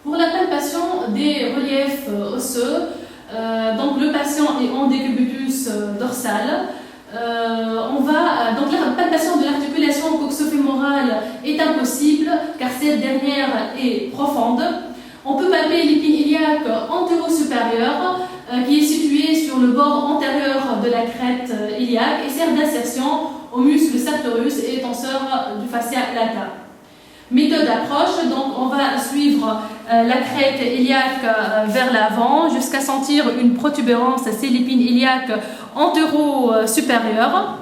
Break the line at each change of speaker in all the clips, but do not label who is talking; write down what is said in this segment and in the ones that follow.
Pour la palpation des reliefs osseux, donc le patient est en décubitus dorsal. Donc la palpation de l'articulation coxofémorale est impossible car cette dernière est profonde. On peut palper l'épine iliaque antéro-supérieure qui est située sur le bord antérieur de la crête iliaque et sert d'insertion au muscle sartorius et tenseur du fascia lata. Méthode d'approche, donc on va suivre la crête iliaque vers l'avant jusqu'à sentir une protubérance, c'est l'épine iliaque antéro-supérieure.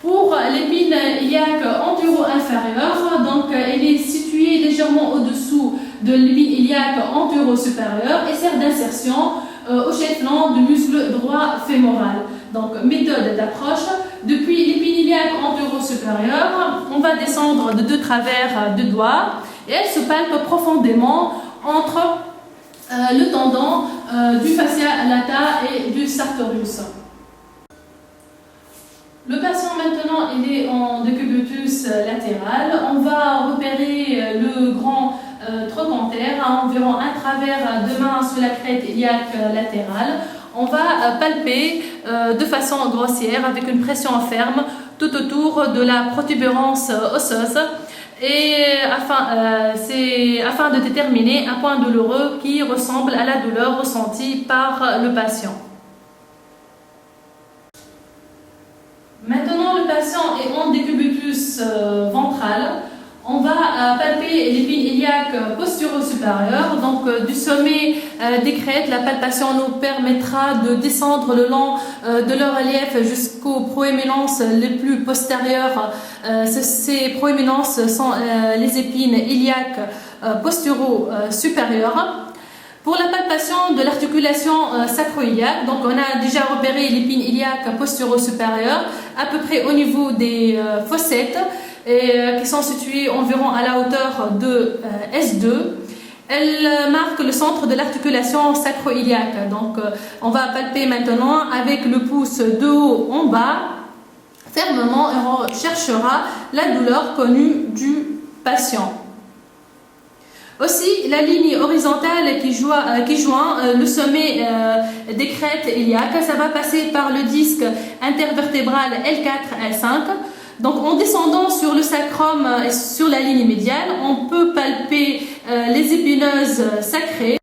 Pour l'épine iliaque antéro-inférieure, donc elle est située légèrement au-dessous de l'épine iliaque antéro-supérieure et sert d'insertion au chef-flanc du muscle droit fémoral. Donc méthode d'approche, depuis l'épine iliaque antéro-supérieure, on va descendre de deux travers de doigts et elle se palpe profondément entre le tendon du fascia lata et du sartorius. Le patient maintenant il est en décubitus latéral. On va repérer le grand trochanter à environ un travers de main sous la crête iliaque latérale. On va palper de façon grossière avec une pression ferme tout autour de la protubérance osseuse et afin de déterminer un point douloureux qui ressemble à la douleur ressentie par le patient. Maintenant, le patient est en décubitus ventral. On va palper l'épine iliaque posturo-supérieure. Donc, du sommet des crêtes, la palpation nous permettra de descendre le long de leur relief jusqu'aux proéminences les plus postérieures. Ces proéminences sont les épines iliaques posturo-supérieures. Pour la palpation de l'articulation sacro-iliaque, donc on a déjà repéré l'épine iliaque posturo-supérieure à peu près au niveau des fossettes qui sont situées environ à la hauteur de S2. Elle marque le centre de l'articulation sacro-iliaque. Donc on va palper maintenant avec le pouce de haut en bas fermement et on cherchera la douleur connue du patient. Aussi, la ligne horizontale qui joint le sommet des crêtes iliaques, ça va passer par le disque intervertébral L4-L5. Donc, en descendant sur le sacrum et sur la ligne médiane, on peut palper les épineuses sacrées.